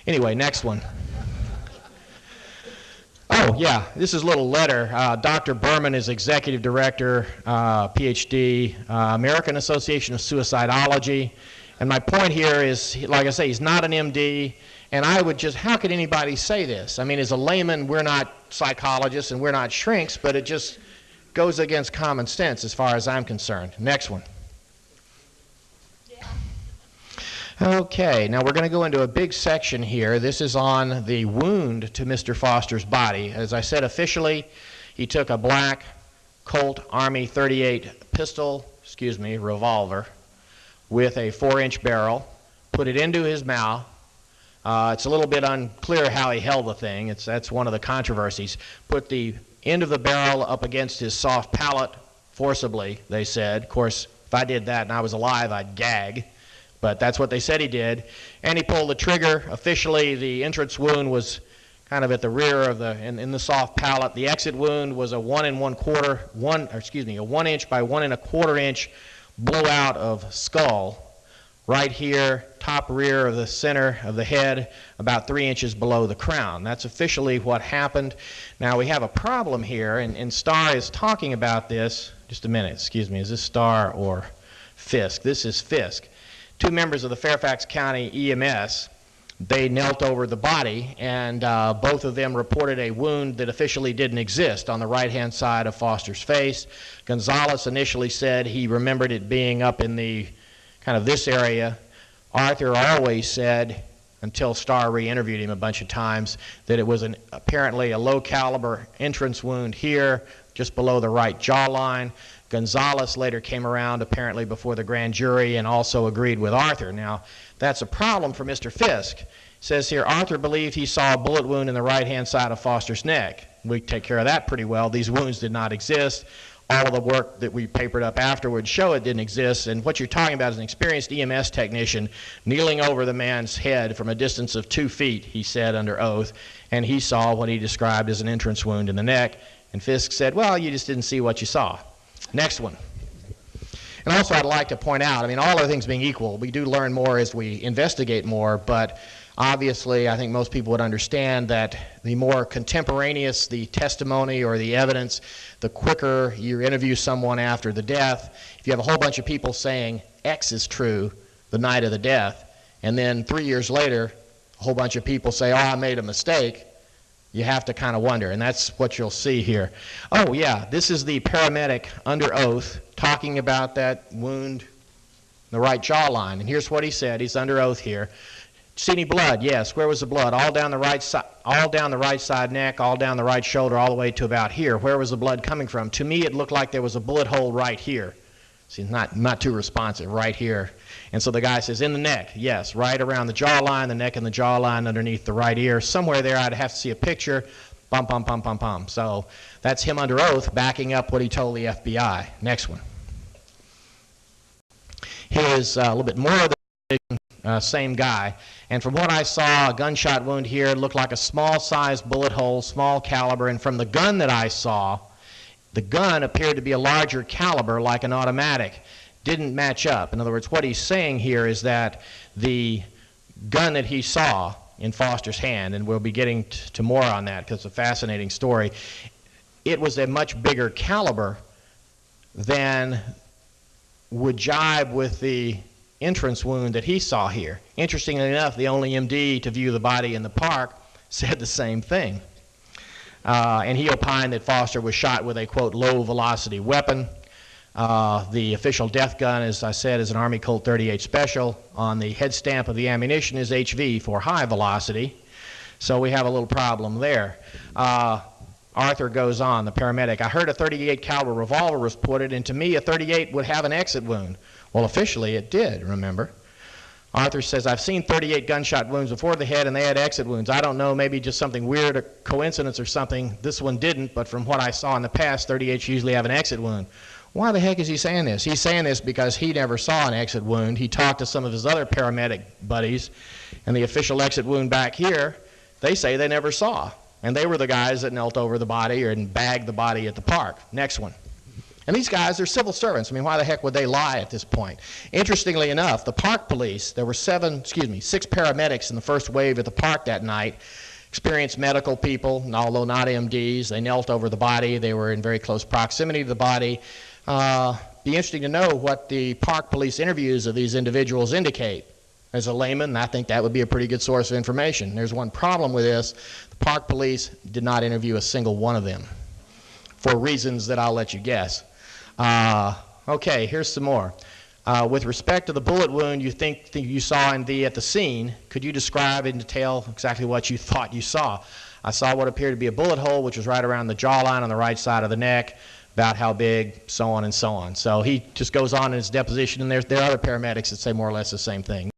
Anyway, next one. Oh, yeah, this is a little letter. Dr. Berman is executive director, PhD, American Association of Suicidology. And my point here is, like I say, he's not an MD. And I would just, how could anybody say this? I mean, as a layman, we're not psychologists and we're not shrinks, but it just goes against common sense as far as I'm concerned. Next one. Okay, now we're going to go into a big section here. This is on the wound to Mr. Foster's body. As I said, officially, he took a black Colt Army 38 revolver with a 4-inch barrel, put it into his mouth. It's a little bit unclear how he held the thing. That's one of the controversies. Put the end of the barrel up against his soft palate forcibly, they said. Of course, if I did that and I was alive, I'd gag. But that's what they said he did. And he pulled the trigger. Officially, the entrance wound was kind of at the rear of in the soft palate. The exit wound was a 1 1/4, a 1 inch by 1 1/4 inch blowout of skull right here, top rear of the center of the head, about 3 inches below the crown. That's officially what happened. Now we have a problem here, and Starr is talking about this. Just a minute, excuse me, is this Starr or Fisk? This is Fisk. 2 members of the Fairfax County EMS, they knelt over the body, and both of them reported a wound that officially didn't exist on the right-hand side of Foster's face. Gonzalez initially said he remembered it being up in the kind of this area. Arthur always said, until Starr re-interviewed him a bunch of times, that it was apparently a low-caliber entrance wound here, just below the right jawline. Gonzalez later came around apparently before the grand jury and also agreed with Arthur. Now, that's a problem for Mr. Fisk. It says here, Arthur believed he saw a bullet wound in the right-hand side of Foster's neck. We take care of that pretty well. These wounds did not exist. All of the work that we papered up afterwards show it didn't exist. And what you're talking about is an experienced EMS technician kneeling over the man's head from a distance of 2 feet, he said under oath, and he saw what he described as an entrance wound in the neck. And Fisk said, well, you just didn't see what you saw. Next one. And also I'd like to point out, I mean, all other things being equal, we do learn more as we investigate more, but obviously I think most people would understand that the more contemporaneous the testimony or the evidence, the quicker you interview someone after the death. If you have a whole bunch of people saying X is true the night of the death, and then 3 years later a whole bunch of people say, oh, I made a mistake, you have to kind of wonder, and that's what you'll see here. Oh yeah, this is the paramedic under oath talking about that wound in the right jawline, and here's what he said. He's under oath here. See any blood? Yes. Where was the blood? All down the right side neck, all down the right shoulder, all the way to about here. Where was the blood coming from? To me, it looked like there was a bullet hole right here. See, not too responsive, right here. And so the guy says, in the neck, yes, right around the jawline, the neck and the jawline underneath the right ear. Somewhere there I'd have to see a picture, bum, bum, bum, bum, bum. So that's him under oath backing up what he told the FBI. Next one. Here's a little bit more of the same guy. And from what I saw, a gunshot wound here looked like a small-sized bullet hole, small caliber, and from the gun that I saw, the gun appeared to be a larger caliber, like an automatic. Didn't match up. In other words, what he's saying here is that the gun that he saw in Foster's hand, and we'll be getting to more on that because it's a fascinating story, it was a much bigger caliber than would jibe with the entrance wound that he saw here. Interestingly enough, the only MD to view the body in the park said the same thing. And he opined that Foster was shot with a, quote, low-velocity weapon. The official death gun, as I said, is an Army Colt 38 Special. On the head stamp of the ammunition is HV for high velocity. So we have a little problem there. Arthur goes on, the paramedic. I heard a 38 caliber revolver was reported, and to me a 38 would have an exit wound. Well, officially it did, remember. Arthur says, I've seen 38 gunshot wounds before the head and they had exit wounds. I don't know, maybe just something weird, a coincidence or something. This one didn't, but from what I saw in the past, 38s usually have an exit wound. Why the heck is he saying this? He's saying this because he never saw an exit wound. He talked to some of his other paramedic buddies, and the official exit wound back here, they say they never saw. And they were the guys that knelt over the body and bagged the body at the park. Next one. And these guys are civil servants. I mean, why the heck would they lie at this point? Interestingly enough, the park police, there were 6 paramedics in the first wave at the park that night, experienced medical people, and although not MDs. They knelt over the body. They were in very close proximity to the body. Be interesting to know what the park police interviews of these individuals indicate. As a layman, I think that would be a pretty good source of information. There's one problem with this. The park police did not interview a single one of them for reasons that I'll let you guess. Okay, here's some more. With respect to the bullet wound you think you saw at the scene, could you describe in detail exactly what you thought you saw? I saw what appeared to be a bullet hole, which was right around the jawline on the right side of the neck, about how big, so on and so on. So he just goes on in his deposition, and there are other paramedics that say more or less the same thing.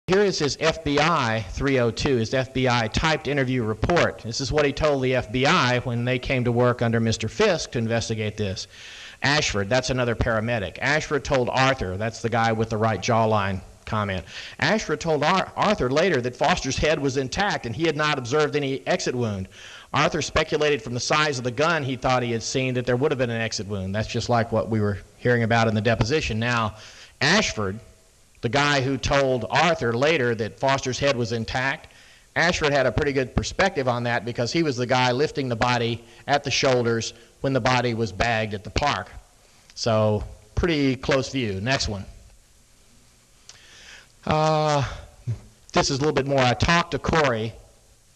Here is his FBI 302, his FBI typed interview report. This is what he told the FBI when they came to work under Mr. Fisk to investigate this. Ashford, that's another paramedic. Ashford told Arthur, that's the guy with the right jawline comment. Ashford told Arthur later that Foster's head was intact and he had not observed any exit wound. Arthur speculated from the size of the gun he thought he had seen that there would have been an exit wound. That's just like what we were hearing about in the deposition. Now, Ashford, the guy who told Arthur later that Foster's head was intact, Ashford had a pretty good perspective on that because he was the guy lifting the body at the shoulders when the body was bagged at the park. So, pretty close view. Next one. This is a little bit more. I talked to Corey.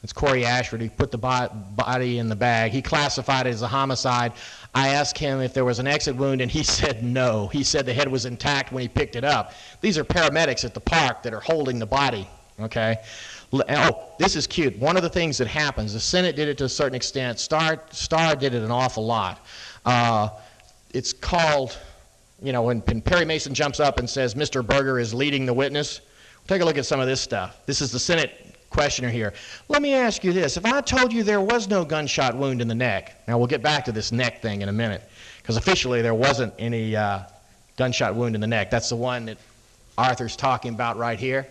It's Corey Ashford who put the body in the bag. He classified it as a homicide. I asked him if there was an exit wound, and he said no. He said the head was intact when he picked it up. These are paramedics at the park that are holding the body, okay? Oh, this is cute. One of the things that happens, the Senate did it to a certain extent. Starr did it an awful lot. It's called, you know, when Perry Mason jumps up and says, Mr. Berger is leading the witness. Take a look at some of this stuff. This is the Senate questioner here. Let me ask you this. If I told you there was no gunshot wound in the neck, now we'll get back to this neck thing in a minute, because officially there wasn't any gunshot wound in the neck. That's the one that Arthur's talking about right here.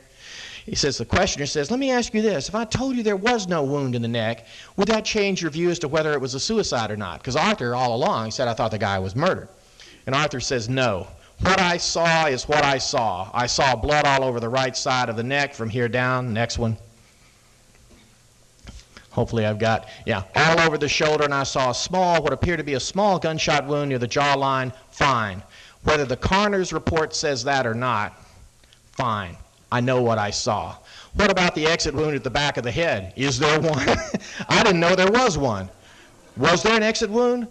He says, the questioner says, let me ask you this. If I told you there was no wound in the neck, would that change your view as to whether it was a suicide or not? Because Arthur, all along, said, I thought the guy was murdered. And Arthur says, no. What I saw is what I saw. I saw blood all over the right side of the neck from here down. Next one. Hopefully I've got, yeah, all over the shoulder, and I saw a small, what appeared to be a small gunshot wound near the jawline. Fine. Whether the coroner's report says that or not, fine. I know what I saw. What about the exit wound at the back of the head? Is there one? I didn't know there was one. Was there an exit wound?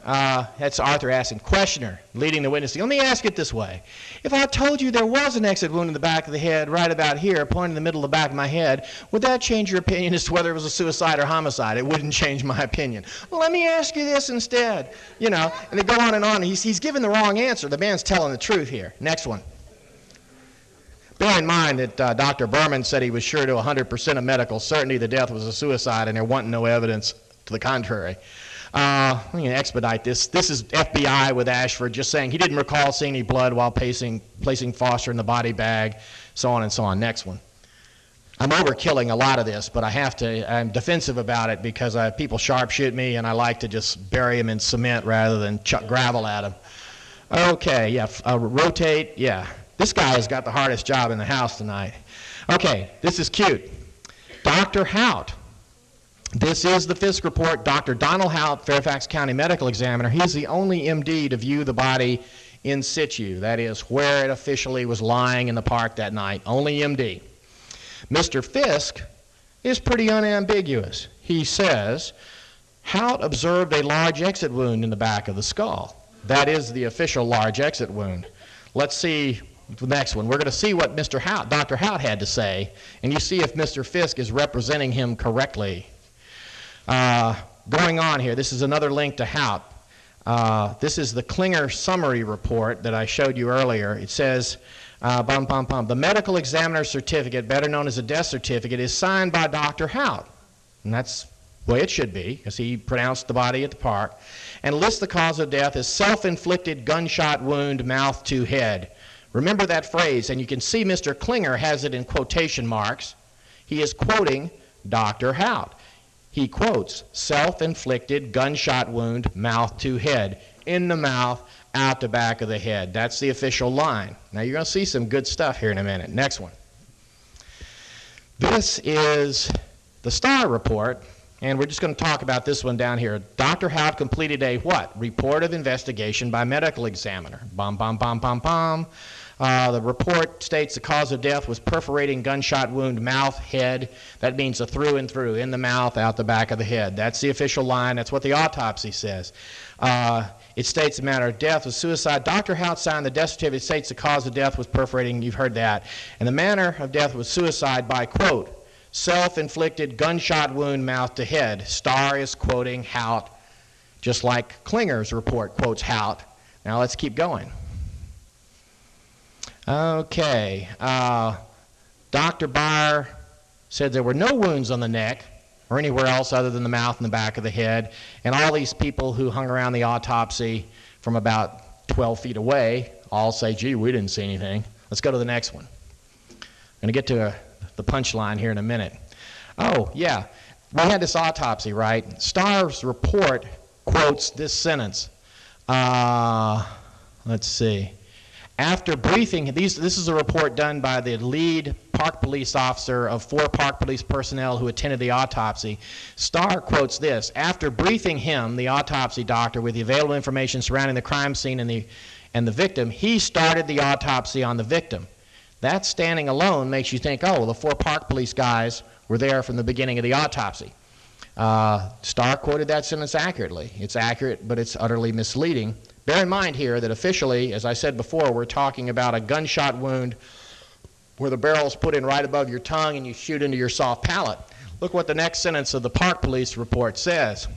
That's Arthur asking. Questioner, leading the witness. Let me ask it this way. If I told you there was an exit wound in the back of the head, right about here, pointing in the middle of the back of my head, would that change your opinion as to whether it was a suicide or homicide? It wouldn't change my opinion. Well, let me ask you this instead. You know, and they go on and on. He's given the wrong answer. The man's telling the truth here. Next one. Bear in mind that Dr. Berman said he was sure to 100% of medical certainty the death was a suicide, and there wasn't no evidence to the contrary. I'm going to expedite this. This is FBI with Ashford just saying he didn't recall seeing any blood while placing Foster in the body bag, so on and so on. Next one. I'm overkilling a lot of this, but I have to. I'm defensive about it because people sharpshoot me, and I like to just bury them in cement rather than chuck gravel at them. Okay, yeah, rotate, yeah. This guy has got the hardest job in the house tonight. Okay, this is cute. Dr. Hout. This is the Fisk report. Dr. Donald Hout, Fairfax County Medical Examiner. He's the only MD to view the body in situ. That is, where it officially was lying in the park that night. Only MD. Mr. Fisk is pretty unambiguous. He says, Hout observed a large exit wound in the back of the skull. That is the official large exit wound. Let's see the next one. We're going to see what Dr. Hout had to say, and you see if Mr. Fisk is representing him correctly. Going on here, this is another link to Hout. This is the Klinger summary report that I showed you earlier. It says, the medical examiner's certificate, better known as a death certificate, is signed by Dr. Hout. And that's the way it should be, because he pronounced the body at the park, and lists the cause of death as self-inflicted gunshot wound, mouth to head. Remember that phrase, and you can see Mr. Klinger has it in quotation marks. He is quoting Dr. Hout. he quotes, self-inflicted gunshot wound, mouth to head. In the mouth, out the back of the head. That's the official line. Now you're going to see some good stuff here in a minute. Next one. This is the STAR report, and we're just going to talk about this one down here. Dr. Hout completed a what? Report of investigation by medical examiner. Bum, bum, bum, bum, bum. The report states the cause of death was perforating gunshot wound, mouth, head. That means a through and through, in the mouth, out the back of the head. That's the official line. That's what the autopsy says. It states the manner of death was suicide. Dr. Hout signed the death certificate. It states the cause of death was perforating. You've heard that. And the manner of death was suicide by, quote, self-inflicted gunshot wound, mouth to head. Starr is quoting Hout, just like Klinger's report quotes Hout. Now let's keep going. Okay. Dr. Beyer said there were no wounds on the neck or anywhere else other than the mouth and the back of the head. And all these people who hung around the autopsy from about 12 feet away all say, gee, we didn't see anything. Let's go to the next one. I'm going to get to the punchline here in a minute. Oh, yeah. We had this autopsy, right? Starr's report quotes this sentence. Let's see. After briefing, this is a report done by the lead park police officer of 4 park police personnel who attended the autopsy. Starr quotes this: after briefing him, the autopsy doctor, with the available information surrounding the crime scene and the victim, he started the autopsy on the victim. That standing alone makes you think, oh, well, the 4 park police guys were there from the beginning of the autopsy. Starr quoted that sentence accurately. It's accurate, but it's utterly misleading. Bear in mind here that officially, as I said before, we're talking about a gunshot wound where the barrel's put in right above your tongue and you shoot into your soft palate. Look what the next sentence of the park police report says.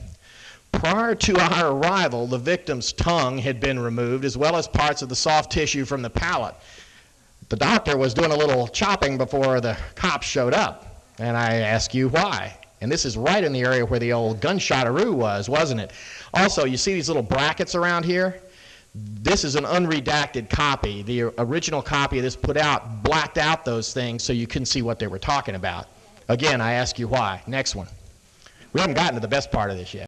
Prior to our arrival, the victim's tongue had been removed, as well as parts of the soft tissue from the palate. The doctor was doing a little chopping before the cops showed up, and I ask you why. And this is right in the area where the old gunshot-aroo was, wasn't it? Also, you see these little brackets around here? This is an unredacted copy. The original copy of this put out blacked out those things so you couldn't see what they were talking about. Again, I ask you why. Next one. We haven't gotten to the best part of this yet.